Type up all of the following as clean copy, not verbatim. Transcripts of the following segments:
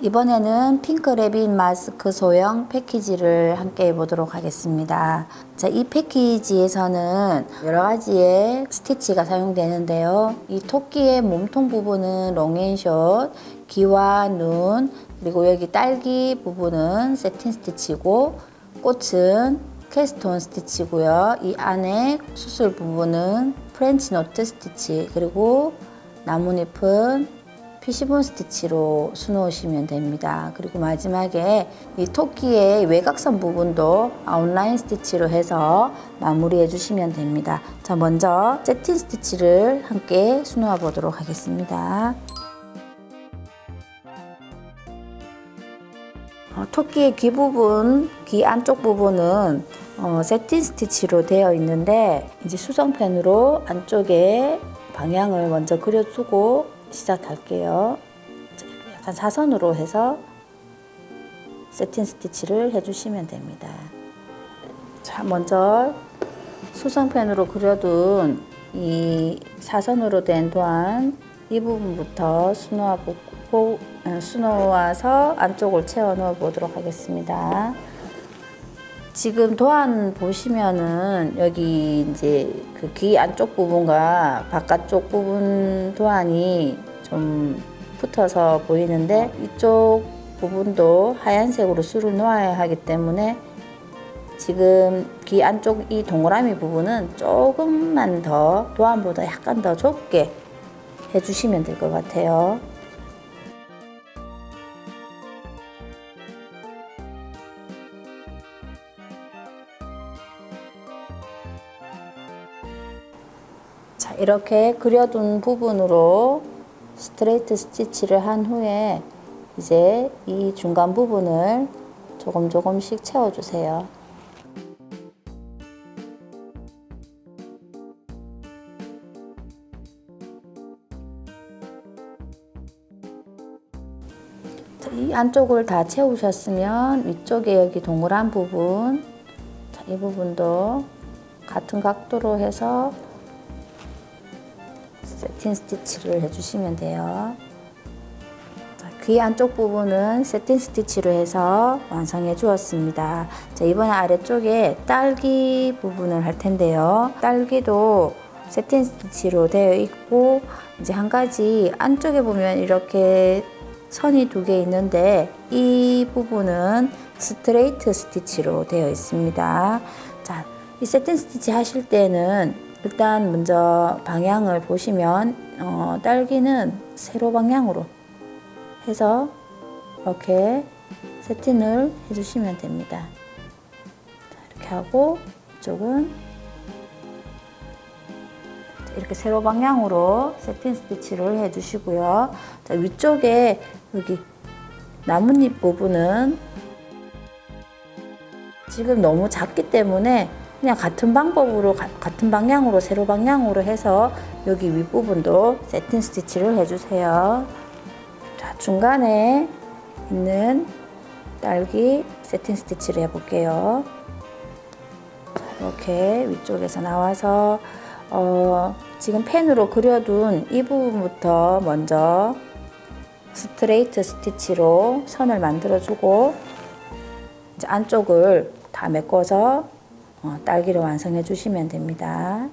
이번에는 핑크 레빗 마스크 소형 패키지를 함께 해보도록 하겠습니다. 자, 이 패키지에서는 여러 가지의 스티치가 사용되는데요. 이 토끼의 몸통 부분은 롱앤숏, 귀와 눈, 그리고 여기 딸기 부분은 세틴 스티치고, 꽃은 캐스톤 스티치고요. 이 안에 수술 부분은 프렌치 노트 스티치, 그리고 나뭇잎은 피시본 스티치로 수놓으시면 됩니다. 그리고 마지막에 이 토끼의 외곽선 부분도 아웃라인 스티치로 해서 마무리해 주시면 됩니다. 자, 먼저 세틴 스티치를 함께 수놓아 보도록 하겠습니다. 토끼의 귀 부분, 귀 안쪽 부분은 세틴 스티치로 되어 있는데, 이제 수성펜으로 안쪽에 방향을 먼저 그려주고 시작할게요. 약간 사선으로 해서 세틴 스티치를 해주시면 됩니다. 자, 먼저 수성펜으로 그려둔 이 사선으로 된 도안 이 부분부터 수놓아서 안쪽을 채워 넣어 보도록 하겠습니다. 지금 도안 보시면은 여기 이제 그 귀 안쪽 부분과 바깥쪽 부분 도안이 좀 붙어서 보이는데, 이쪽 부분도 하얀색으로 술을 놓아야 하기 때문에 지금 귀 안쪽 이 동그라미 부분은 조금만 더 도안보다 약간 더 좁게 해주시면 될 것 같아요. 자, 이렇게 그려둔 부분으로 스트레이트 스티치를 한 후에 이제 이 중간 부분을 조금씩 채워주세요. 자, 이 안쪽을 다 채우셨으면 위쪽에 여기 동그란 부분, 자, 이 부분도 같은 각도로 해서 세틴 스티치를 해주시면 돼요. 자, 귀 안쪽 부분은 세틴 스티치로 해서 완성해 주었습니다. 자, 이번에 아래쪽에 딸기 부분을 할 텐데요. 딸기도 세틴 스티치로 되어 있고, 이제 한 가지 안쪽에 보면 이렇게 선이 두 개 있는데 이 부분은 스트레이트 스티치로 되어 있습니다. 자, 이 세틴 스티치 하실 때는 일단 먼저 방향을 보시면 딸기는 세로 방향으로 해서 이렇게 세팅을 해주시면 됩니다. 자, 이렇게 하고 이쪽은 이렇게 세로 방향으로 세팅 스티치를 해주시고요. 자, 위쪽에 여기 나뭇잎 부분은 지금 너무 작기 때문에 그냥 같은 방법으로 같은 방향으로 세로 방향으로 해서 여기 윗부분도 세팅 스티치를 해주세요. 자, 중간에 있는 딸기 세팅 스티치를 해볼게요. 자, 이렇게 위쪽에서 나와서 지금 펜으로 그려둔 이 부분부터 먼저 스트레이트 스티치로 선을 만들어주고 이제 안쪽을 다 메꿔서 딸기를 완성해 주시면 됩니다.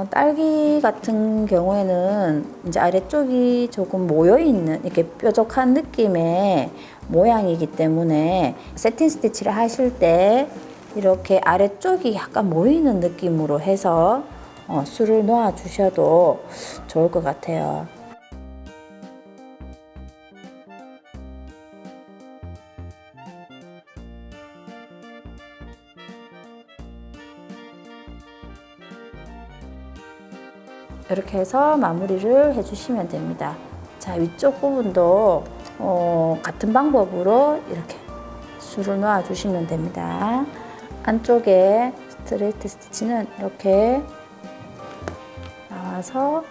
딸기 같은 경우에는 이제 아래쪽이 조금 모여있는 이렇게 뾰족한 느낌의 모양이기 때문에 세팅 스티치를 하실 때 이렇게 아래쪽이 약간 모이는 느낌으로 해서 술을 놓아 주셔도 좋을 것 같아요. 이렇게 해서 마무리를 해주시면 됩니다. 자, 위쪽 부분도 같은 방법으로 이렇게 술을 놓아 주시면 됩니다. 안쪽에 스트레이트 스티치는 이렇게 나와서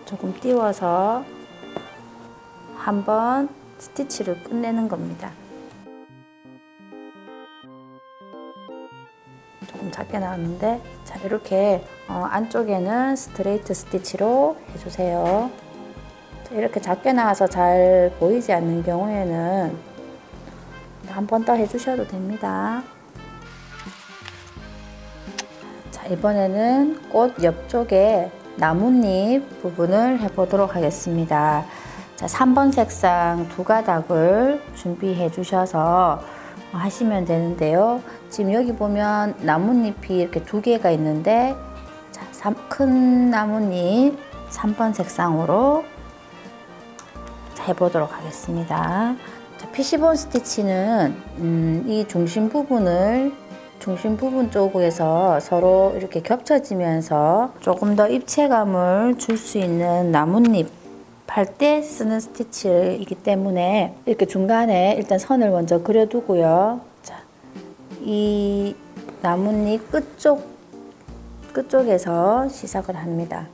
조금 띄워서 한번 스티치를 끝내는 겁니다. 조금 작게 나왔는데, 자, 이렇게 안쪽에는 스트레이트 스티치로 해주세요. 자, 이렇게 작게 나와서 잘 보이지 않는 경우에는 한 번 더 해주셔도 됩니다. 자, 이번에는 꽃 옆쪽에 나뭇잎 부분을 해보도록 하겠습니다. 자, 3번 색상 2가닥을 준비해 주셔서 하시면 되는데요. 지금 여기 보면 나뭇잎이 이렇게 2개가 있는데, 자, 큰 나뭇잎 3번 색상으로 해보도록 하겠습니다. 자, 피시본 스티치는 이 중심 부분 쪽에서 서로 이렇게 겹쳐지면서 조금 더 입체감을 줄 수 있는 나뭇잎 할 때 쓰는 스티치이기 때문에 이렇게 중간에 일단 선을 먼저 그려두고요. 자, 이 나뭇잎 끝쪽에서 시작을 합니다.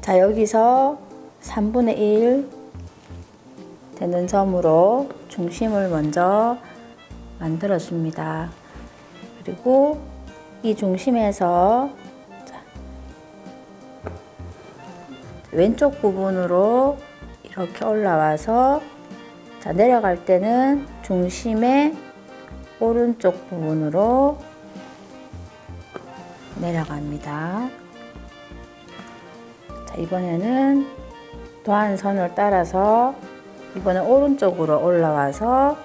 자, 여기서 3분의 1 되는 점으로 중심을 먼저 만들어 줍니다. 그리고 이 중심에서 왼쪽 부분으로 이렇게 올라와서, 자, 내려갈 때는 중심의 오른쪽 부분으로 내려갑니다. 자, 이번에는 더한 선을 따라서 이번엔 오른쪽으로 올라와서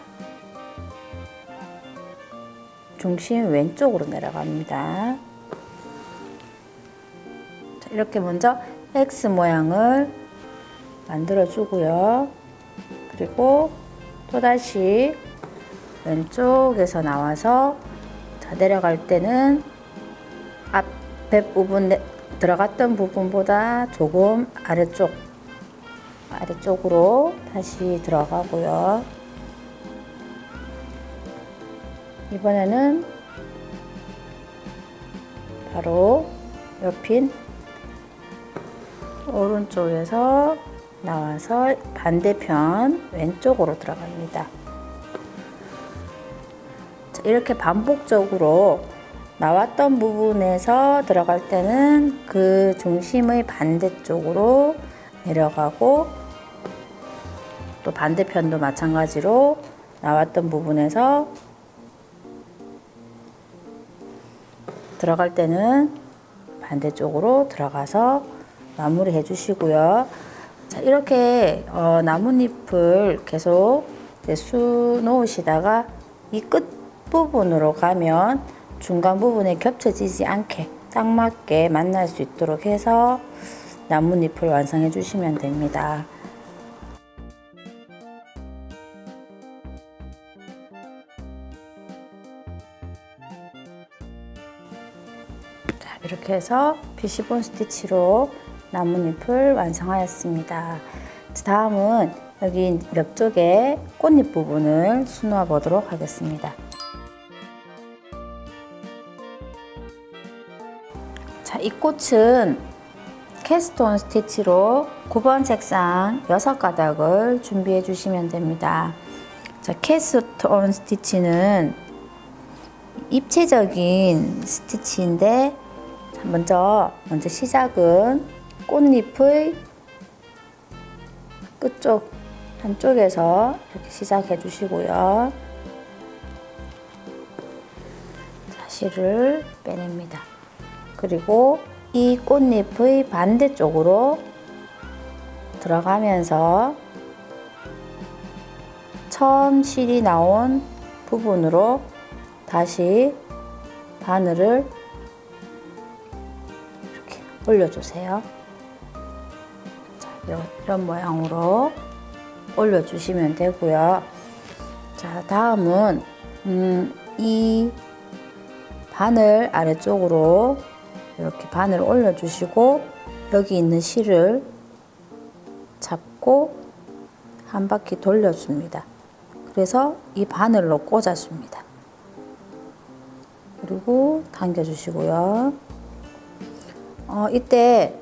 중심 왼쪽으로 내려갑니다. 자, 이렇게 먼저 X 모양을 만들어 주고요. 그리고 또다시 왼쪽에서 나와서, 자, 내려갈 때는 앞에 부분 들어갔던 부분보다 조금 아래쪽으로 다시 들어가고요. 이번에는 바로 옆인 오른쪽에서 나와서 반대편 왼쪽으로 들어갑니다. 자, 이렇게 반복적으로 나왔던 부분에서 들어갈 때는 그 중심의 반대쪽으로 내려가고, 또 반대편도 마찬가지로 나왔던 부분에서 들어갈 때는 반대쪽으로 들어가서 마무리 해주시고요. 자, 이렇게 나뭇잎을 계속 수 놓으시다가 이 끝 부분으로 가면 중간 부분에 겹쳐지지 않게 딱 맞게 만날 수 있도록 해서 나뭇잎을 완성해 주시면 됩니다. 자, 이렇게 해서 피시본 스티치로 나뭇잎을 완성하였습니다. 다음은 여기 옆쪽에 꽃잎 부분을 수놓아 보도록 하겠습니다. 자, 이 꽃은 캐스톤 스티치로 9번 색상 6가닥을 준비해 주시면 됩니다. 자, 캐스톤 스티치는 입체적인 스티치인데, 먼저 시작은 꽃잎의 끝쪽 한쪽에서 이렇게 시작해 주시고요. 실을 빼냅니다. 그리고 이 꽃잎의 반대쪽으로 들어가면서 처음 실이 나온 부분으로 다시 바늘을 이렇게 올려주세요. 자, 이런 모양으로 올려주시면 되고요. 자, 다음은 이 바늘 아래쪽으로 이렇게 바늘을 올려주시고 여기 있는 실을 잡고 한 바퀴 돌려줍니다. 그래서 이 바늘로 꽂아줍니다. 그리고 당겨주시고요. 이때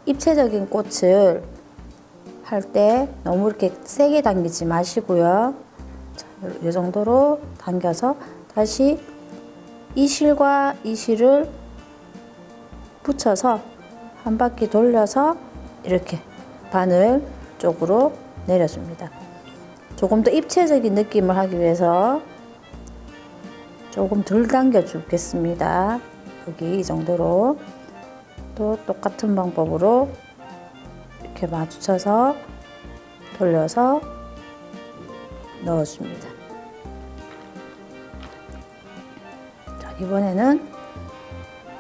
입체적인 꽃을 할 때 너무 이렇게 세게 당기지 마시고요. 자, 이 정도로 당겨서 다시 이 실과 이 실을 붙여서 한 바퀴 돌려서 이렇게 바늘 쪽으로 내려줍니다. 조금 더 입체적인 느낌을 하기 위해서 조금 덜 당겨 주겠습니다. 여기 이 정도로. 또 똑같은 방법으로 이렇게 마주쳐서 돌려서 넣어줍니다. 자, 이번에는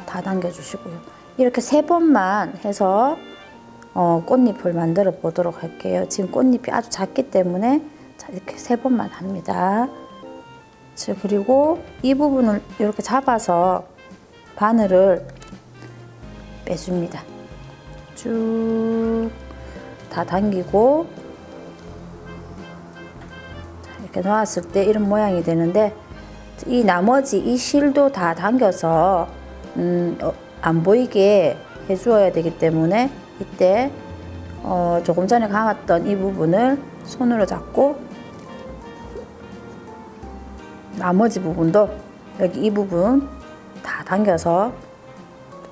다 당겨 주시고요. 이렇게 3번만 해서 꽃잎을 만들어 보도록 할게요. 지금 꽃잎이 아주 작기 때문에 자, 이렇게 3번만 합니다. 자, 그리고 이 부분을 이렇게 잡아서 바늘을 빼줍니다. 쭉 다 당기고 이렇게 놓았을 때 이런 모양이 되는데, 이 나머지 이 실도 다 당겨서 안 보이게 해주어야 되기 때문에 이때 조금 전에 감았던 이 부분을 손으로 잡고 나머지 부분도 여기 이 부분 다 당겨서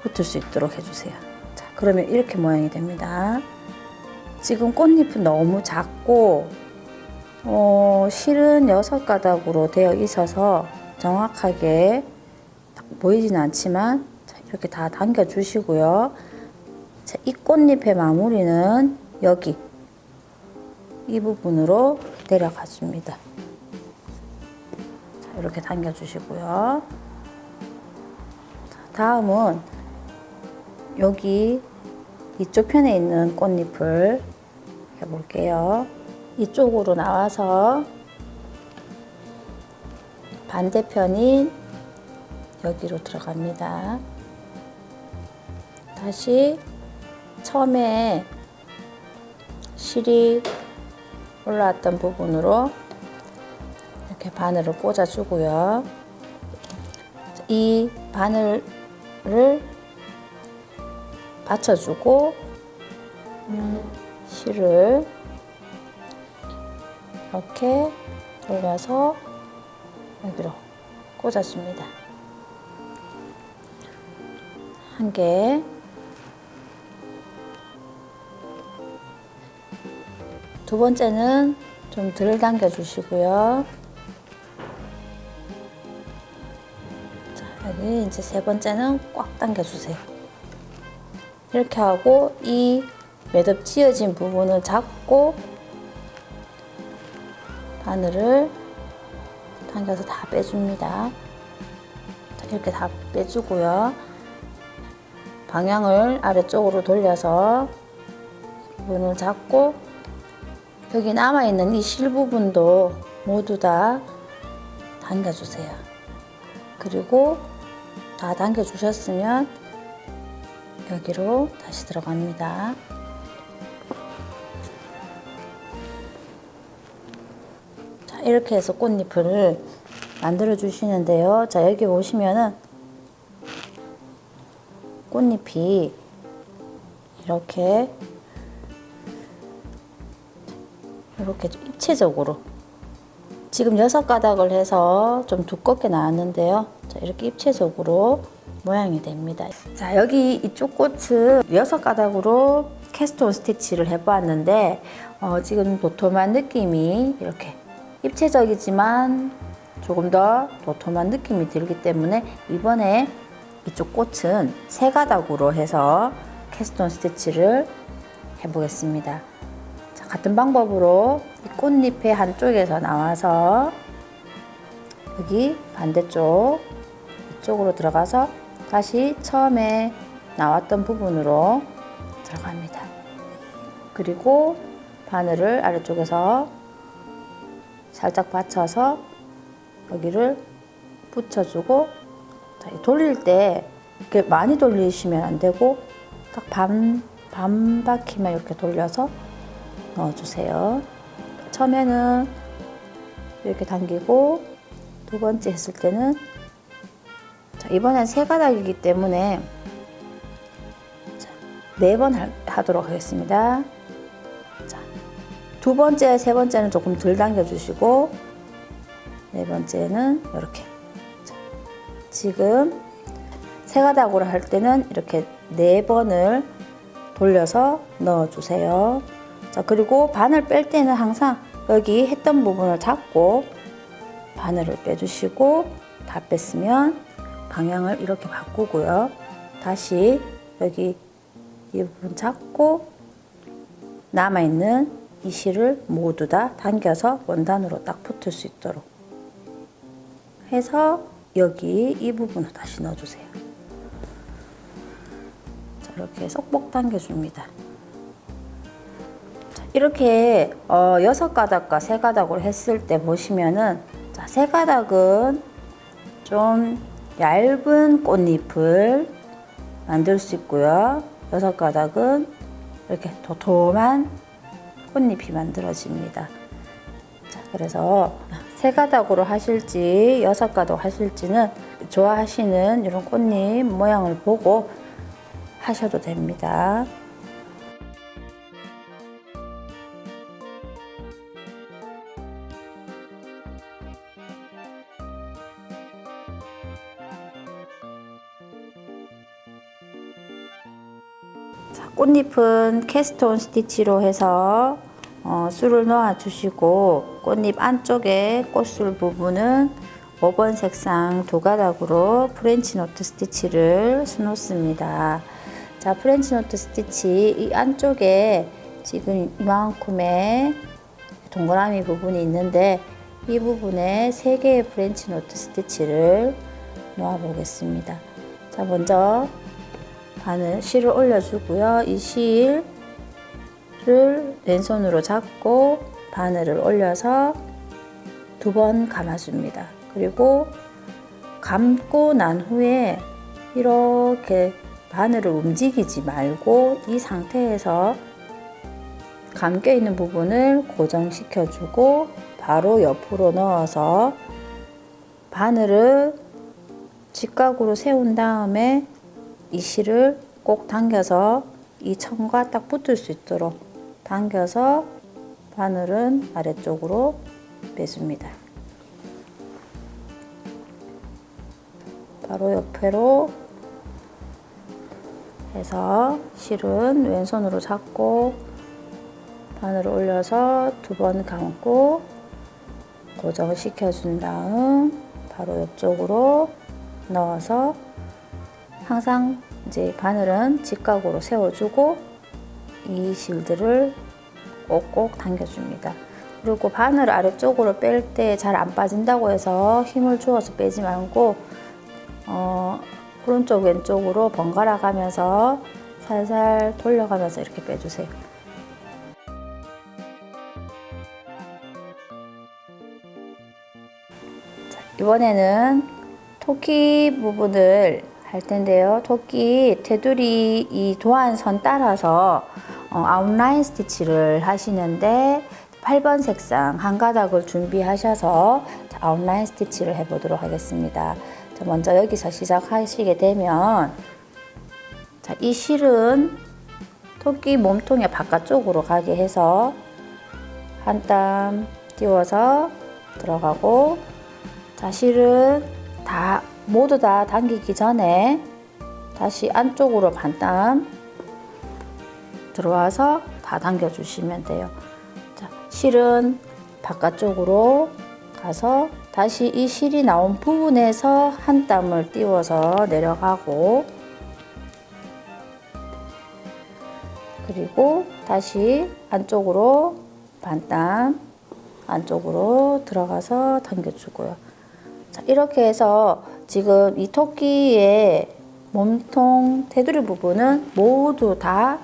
붙을 수 있도록 해주세요. 자, 그러면 이렇게 모양이 됩니다. 지금 꽃잎은 너무 작고 실은 6가닥으로 되어 있어서 정확하게 보이진 않지만, 자, 이렇게 다 당겨 주시고요. 자, 이 꽃잎의 마무리는 여기 이 부분으로 내려가 줍니다. 자, 이렇게 당겨 주시고요. 자, 다음은 여기 이쪽 편에 있는 꽃잎을 해볼게요. 이쪽으로 나와서 반대편인 여기로 들어갑니다. 다시 처음에 실이 올라왔던 부분으로 이렇게 바늘을 꽂아주고요. 이 바늘을 받쳐주고 실을 이렇게 돌려서 여기로 꽂아줍니다. 한 개, 두 번째는 좀 덜 당겨 주시고요. 자, 여기 이제 3번째는 꽉 당겨 주세요. 이렇게 하고 이 매듭 지어진 부분을 잡고 바늘을 당겨서 다 빼줍니다. 자, 이렇게 다 빼주고요. 방향을 아래쪽으로 돌려서 부분을 잡고 여기 남아있는 이 실 부분도 모두 다 당겨주세요. 그리고 다 당겨주셨으면 여기로 다시 들어갑니다. 자, 이렇게 해서 꽃잎을 만들어 주시는데요. 자, 여기 보시면은 꽃잎이 이렇게 좀 입체적으로 지금 6가닥을 해서 좀 두껍게 나왔는데요. 자, 이렇게 입체적으로 모양이 됩니다. 자, 여기 이쪽 꽃은 6가닥으로 캐스톤 스티치를 해보았는데 지금 도톰한 느낌이 이렇게 입체적이지만 조금 더 도톰한 느낌이 들기 때문에 이번에 이쪽 꽃은 3가닥으로 해서 캐스톤 스티치를 해보겠습니다. 자, 같은 방법으로 이 꽃잎의 한쪽에서 나와서 여기 반대쪽 이쪽으로 들어가서 다시 처음에 나왔던 부분으로 들어갑니다. 그리고 바늘을 아래쪽에서 살짝 받쳐서 여기를 붙여주고, 자, 돌릴 때 이렇게 많이 돌리시면 안 되고 딱 반 바퀴만 이렇게 돌려서 넣어주세요. 처음에는 이렇게 당기고 두 번째 했을 때는, 자, 이번엔 3가닥이기 때문에 4번 하도록 하겠습니다. 자, 두 번째, 세 번째는 조금 덜 당겨주시고 네 번째는 이렇게. 자, 지금 세 가닥으로 할 때는 이렇게 4번을 돌려서 넣어주세요. 자, 그리고 바늘 뺄 때는 항상 여기 했던 부분을 잡고 바늘을 빼주시고 다 뺐으면 방향을 이렇게 바꾸고요. 다시 여기 이 부분 잡고 남아있는 이 실을 모두 다 당겨서 원단으로 딱 붙을 수 있도록 해서 여기 이 부분을 다시 넣어주세요. 자, 이렇게 쏙쏙 당겨줍니다. 자, 이렇게 6가닥과 3가닥으로 했을 때 보시면은 자, 3가닥은 좀 얇은 꽃잎을 만들 수 있고요. 6가닥은 이렇게 도톰한 꽃잎이 만들어집니다. 자, 그래서 3가닥으로 하실지 6가닥 하실지는 좋아하시는 이런 꽃잎 모양을 보고 하셔도 됩니다. 자, 꽃잎은 캐스트온 스티치로 해서 술을 넣어 주시고 꽃잎 안쪽에 꽃술 부분은 5번 색상 2가닥으로 프렌치 노트 스티치를 수놓습니다. 자, 프렌치 노트 스티치 이 안쪽에 지금 이만큼의 동그라미 부분이 있는데 이 부분에 3개의 프렌치 노트 스티치를 놓아 보겠습니다. 자, 먼저 바늘 실을 올려주고요. 이 실을 왼손으로 잡고 바늘을 올려서 2번 감아줍니다. 그리고 감고 난 후에 이렇게 바늘을 움직이지 말고 이 상태에서 감겨 있는 부분을 고정시켜 주고 바로 옆으로 넣어서 바늘을 직각으로 세운 다음에 이 실을 꼭 당겨서 이 천과 딱 붙을 수 있도록 당겨서 바늘은 아래쪽으로 빼줍니다. 바로 옆으로 해서 실은 왼손으로 잡고 바늘을 올려서 2번 감고 고정시켜 준 다음 바로 옆쪽으로 넣어서 항상 이제 바늘은 직각으로 세워주고 이 실들을 꼭꼭 당겨줍니다. 그리고 바늘 아래쪽으로 뺄 때 잘 안 빠진다고 해서 힘을 주어서 빼지 말고 오른쪽 왼쪽으로 번갈아 가면서 살살 돌려가면서 이렇게 빼주세요. 자, 이번에는 토끼 부분을 할 텐데요. 토끼 테두리 이 도안선 따라서 아웃라인 스티치를 하시는데 8번 색상 한 가닥을 준비하셔서 아웃라인 스티치를 해보도록 하겠습니다. 자, 먼저 여기서 시작하시게 되면 자, 이 실은 토끼 몸통의 바깥쪽으로 가게 해서 한 땀 띄워서 들어가고 자, 실은 다 모두 다 당기기 전에 다시 안쪽으로 반 땀 들어와서 다 당겨 주시면 돼요. 자, 실은 바깥쪽으로 가서 다시 이 실이 나온 부분에서 한 땀을 띄워서 내려가고 그리고 다시 안쪽으로 반 땀 안쪽으로 들어가서 당겨주고요. 자, 이렇게 해서 지금 이 토끼의 몸통 테두리 부분은 모두 다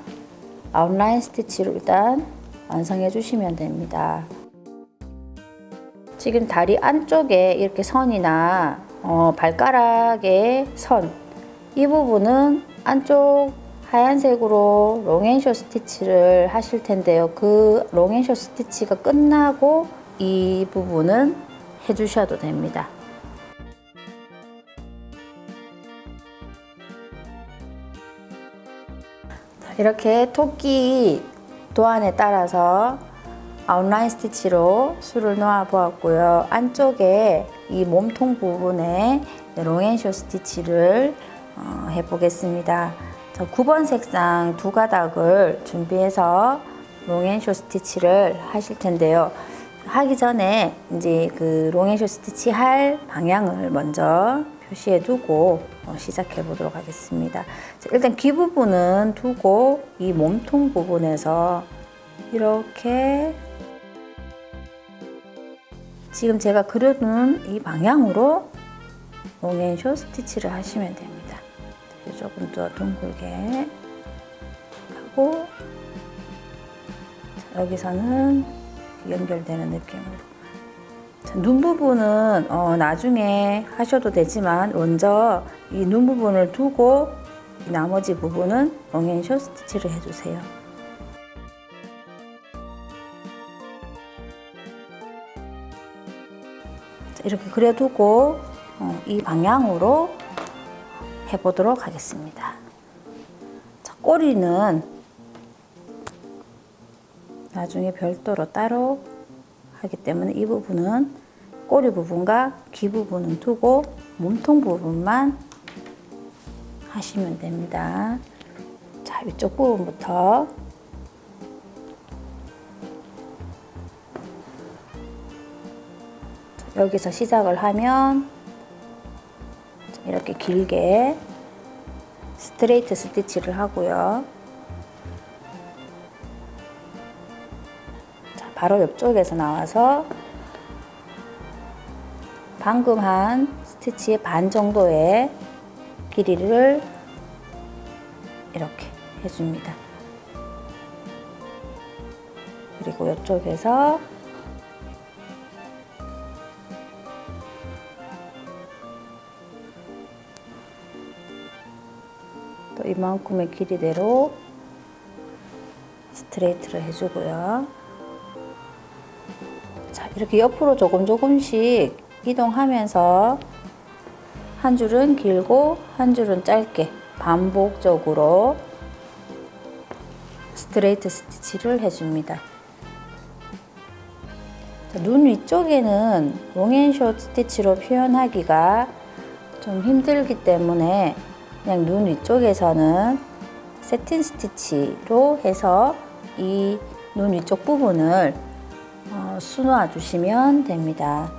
아웃라인 스티치로 일단 완성해 주시면 됩니다. 지금 다리 안쪽에 이렇게 선이나 발가락의 선, 이 부분은 안쪽 하얀색으로 롱앤쇼 스티치를 하실 텐데요. 그 롱앤쇼 스티치가 끝나고 이 부분은 해주셔도 됩니다. 이렇게 토끼 도안에 따라서 아웃라인 스티치로 술을 놓아 보았고요. 안쪽에 이 몸통 부분에 롱앤쇼 스티치를 해보겠습니다. 저 9번 색상 두 가닥을 준비해서 롱앤쇼 스티치를 하실 텐데요. 하기 전에 이제 그 롱앤쇼 스티치 할 방향을 먼저 표시해 두고 시작해 보도록 하겠습니다. 자, 일단 귀 부분은 두고 이 몸통 부분에서 이렇게 지금 제가 그려둔 이 방향으로 롱앤쇼 스티치를 하시면 됩니다. 조금 더 둥글게 하고 여기서는 연결되는 느낌으로. 자, 눈 부분은 나중에 하셔도 되지만 먼저 이 눈 부분을 두고 나머지 부분은 롱앤쇼 스티치를 해주세요. 자, 이렇게 그려두고 이 방향으로 해보도록 하겠습니다. 자, 꼬리는 나중에 별도로 따로 하기 때문에 이 부분은 꼬리 부분과 귀 부분은 두고 몸통 부분만 하시면 됩니다. 자, 이쪽 부분부터 여기서 시작을 하면 이렇게 길게 스트레이트 스티치를 하고요. 자, 바로 옆쪽에서 나와서 방금 한 스티치의 반 정도의 길이를 이렇게 해줍니다. 그리고 옆쪽에서 또 이만큼의 길이대로 스트레이트를 해주고요. 자, 이렇게 옆으로 조금씩 이동하면서 한 줄은 길고 한 줄은 짧게 반복적으로 스트레이트 스티치를 해줍니다. 자, 눈 위쪽에는 롱앤쇼 스티치로 표현하기가 좀 힘들기 때문에 그냥 눈 위쪽에서는 세틴 스티치로 해서 이 눈 위쪽 부분을 수놓아 주시면 됩니다.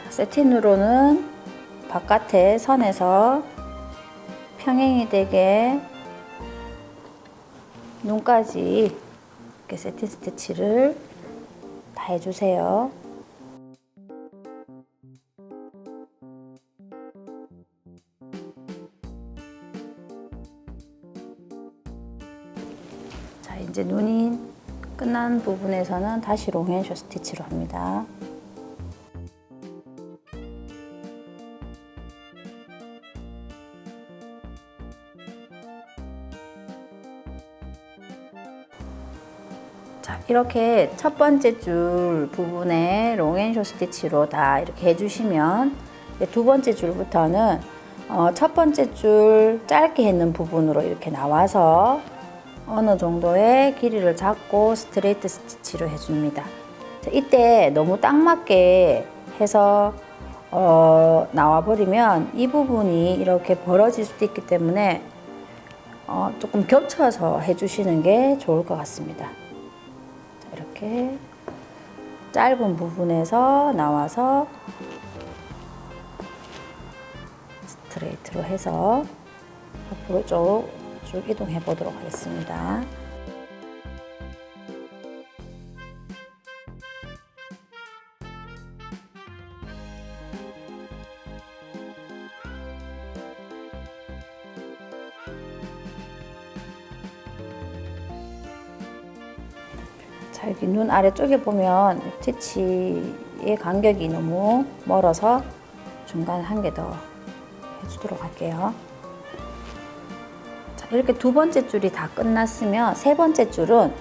세틴으로는 바깥에 선에서 평행이 되게 눈까지 이렇게 세틴 스티치를 다 해주세요. 자, 이제 눈이 끝난 부분에서는 다시 롱앤쇼 스티치로 합니다. 자, 이렇게 첫 번째 줄 부분에 롱앤쇼 스티치로 다 이렇게 해주시면 두 번째 줄부터는 첫 번째 줄 짧게 했는 부분으로 이렇게 나와서 어느 정도의 길이를 잡고 스트레이트 스티치로 해줍니다. 자, 이때 너무 딱 맞게 해서 나와버리면 이 부분이 이렇게 벌어질 수도 있기 때문에 조금 겹쳐서 해주시는 게 좋을 것 같습니다. 이렇게 짧은 부분에서 나와서 스트레이트로 해서 앞으로 쭉 이동해 보도록 하겠습니다. 자, 여기 눈 아래쪽에 보면 스티치의 간격이 너무 멀어서 중간에 한 개 더 해주도록 할게요. 자, 이렇게 두 번째 줄이 다 끝났으면 세 번째 줄은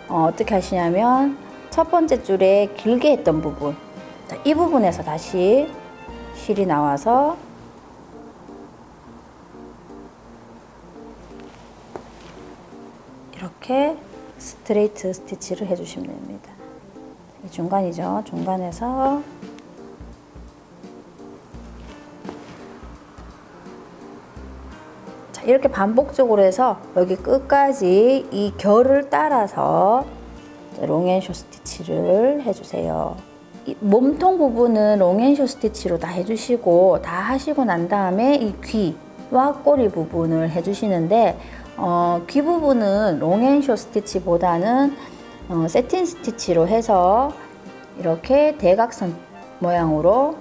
어떻게 하시냐면 첫 번째 줄에 길게 했던 부분, 자, 이 부분에서 다시 실이 나와서 이렇게 스트레이트 스티치를 해주시면 됩니다. 이 중간이죠. 중간에서 자, 이렇게 반복적으로 해서 여기 끝까지 이 결을 따라서 롱앤쇼 스티치를 해주세요. 이 몸통 부분은 롱앤쇼 스티치로 다 해주시고 다 하시고 난 다음에 이 귀와 꼬리 부분을 해주시는데 귀 부분은 롱앤쇼 스티치보다는 세틴 스티치로 해서 이렇게 대각선 모양으로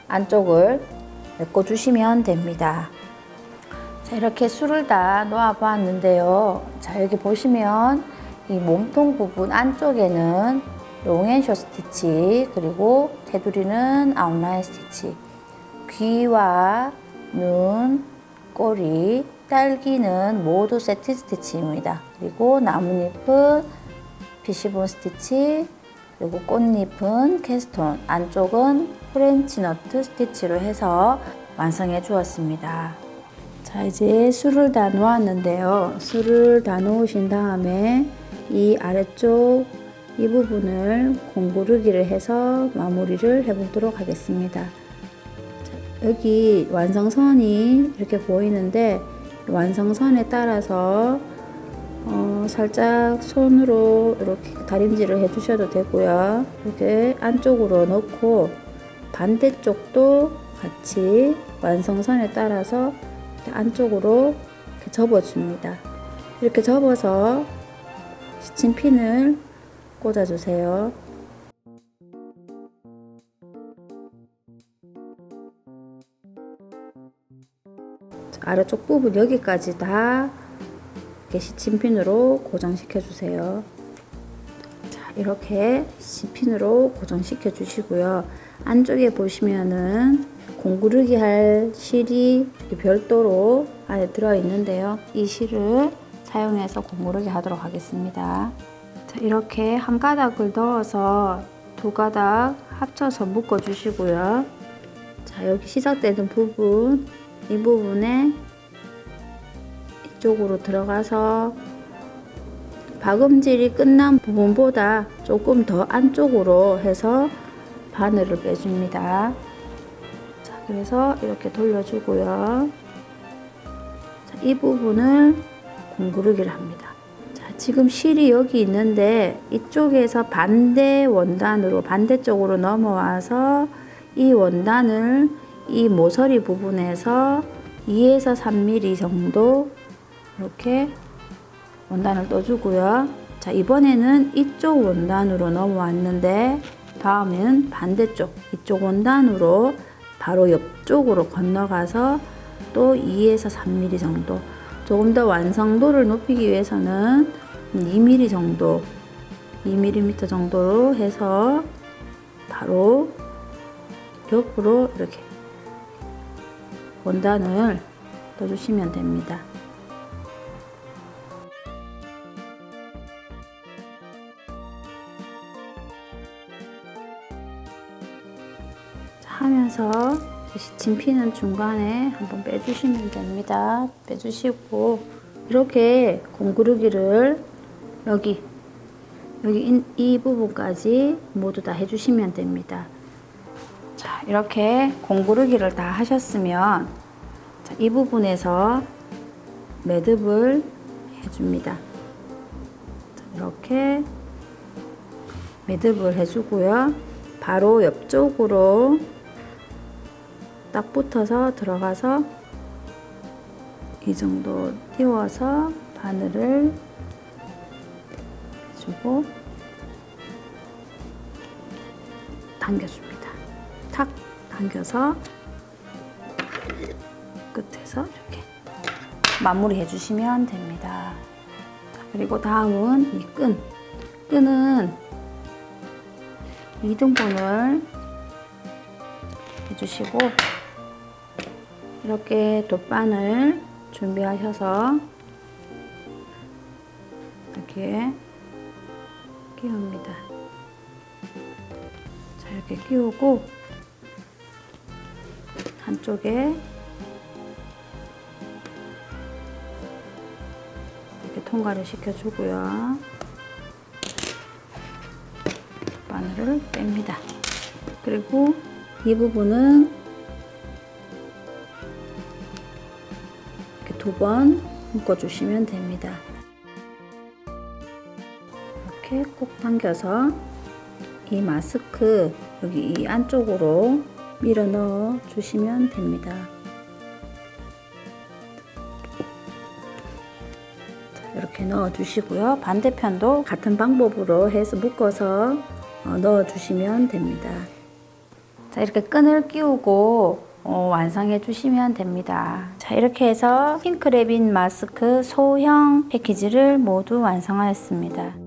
안쪽을 메꿔주시면 됩니다. 자, 이렇게 술을 다 놓아 보았는데요. 자, 여기 보시면 이 몸통 부분 안쪽에는 롱앤쇼 스티치, 그리고 테두리는 아웃라인 스티치, 귀와 눈, 꼬리, 딸기는 모두 세트 스티치입니다. 그리고 나뭇잎은 피시본 스티치, 그리고 꽃잎은 캐스톤, 안쪽은 프렌치 너트 스티치로 해서 완성해 주었습니다. 자, 이제 술을 다 놓았는데요. 술을 다 놓으신 다음에 이 아래쪽 이 부분을 공구르기를 해서 마무리를 해보도록 하겠습니다. 자, 여기 완성선이 이렇게 보이는데 완성선에 따라서 살짝 손으로 이렇게 다림질을 해주셔도 되고요. 이렇게 안쪽으로 넣고 반대쪽도 같이 완성선에 따라서 이렇게 안쪽으로 이렇게 접어줍니다. 이렇게 접어서 시침핀을 꽂아주세요. 아래쪽 부분 여기까지 다 이렇게 시침핀으로 고정시켜 주세요. 자, 이렇게 시침핀으로 고정시켜 주시고요. 안쪽에 보시면은 공구르기 할 실이 별도로 안에 들어 있는데요. 이 실을 사용해서 공구르기 하도록 하겠습니다. 자, 이렇게 한 가닥을 넣어서 두 가닥 합쳐서 묶어 주시고요. 자, 여기 시작되는 부분, 이 부분에 이쪽으로 들어가서 박음질이 끝난 부분보다 조금 더 안쪽으로 해서 바늘을 빼줍니다. 자, 그래서 이렇게 돌려주고요. 자, 이 부분을 공구르기를 합니다. 자, 지금 실이 여기 있는데 이쪽에서 반대 원단으로 반대쪽으로 넘어와서 이 원단을 이 모서리 부분에서 2에서 3mm 정도 이렇게 원단을 떠주고요. 자, 이번에는 이쪽 원단으로 넘어왔는데 다음은 반대쪽 이쪽 원단으로 바로 옆쪽으로 건너가서 또 2에서 3mm 정도, 조금 더 완성도를 높이기 위해서는 2mm 정도, 2mm 정도로 해서 바로 옆으로 이렇게 원단을 떠주시면 됩니다. 하면서 시침핀은 중간에 한번 빼주시면 됩니다. 빼주시고 이렇게 공구르기를 여기 이 부분까지 모두 다 해주시면 됩니다. 자, 이렇게 공구르기를 다 하셨으면 자, 이 부분에서 매듭을 해줍니다. 자, 이렇게 매듭을 해주고요. 바로 옆쪽으로 딱 붙어서 들어가서 이 정도 띄워서 바늘을 주고 당겨줍니다. 탁 당겨서 끝에서 이렇게 마무리 해주시면 됩니다. 그리고 다음은 이 끈은 2등분을 해주시고 이렇게 돗바늘 준비하셔서 이렇게 끼웁니다. 자, 이렇게 끼우고 한쪽에 이렇게 통과를 시켜주고요. 바늘을 뺍니다. 그리고 이 부분은 이렇게 2번 묶어주시면 됩니다. 이렇게 꼭 당겨서 이 마스크 여기 이 안쪽으로 밀어 넣어 주시면 됩니다. 자, 이렇게 넣어 주시고요. 반대편도 같은 방법으로 해서 묶어서 넣어 주시면 됩니다. 자, 이렇게 끈을 끼우고 완성해 주시면 됩니다. 자, 이렇게 해서 핑크래빈 마스크 소형 패키지를 모두 완성하였습니다.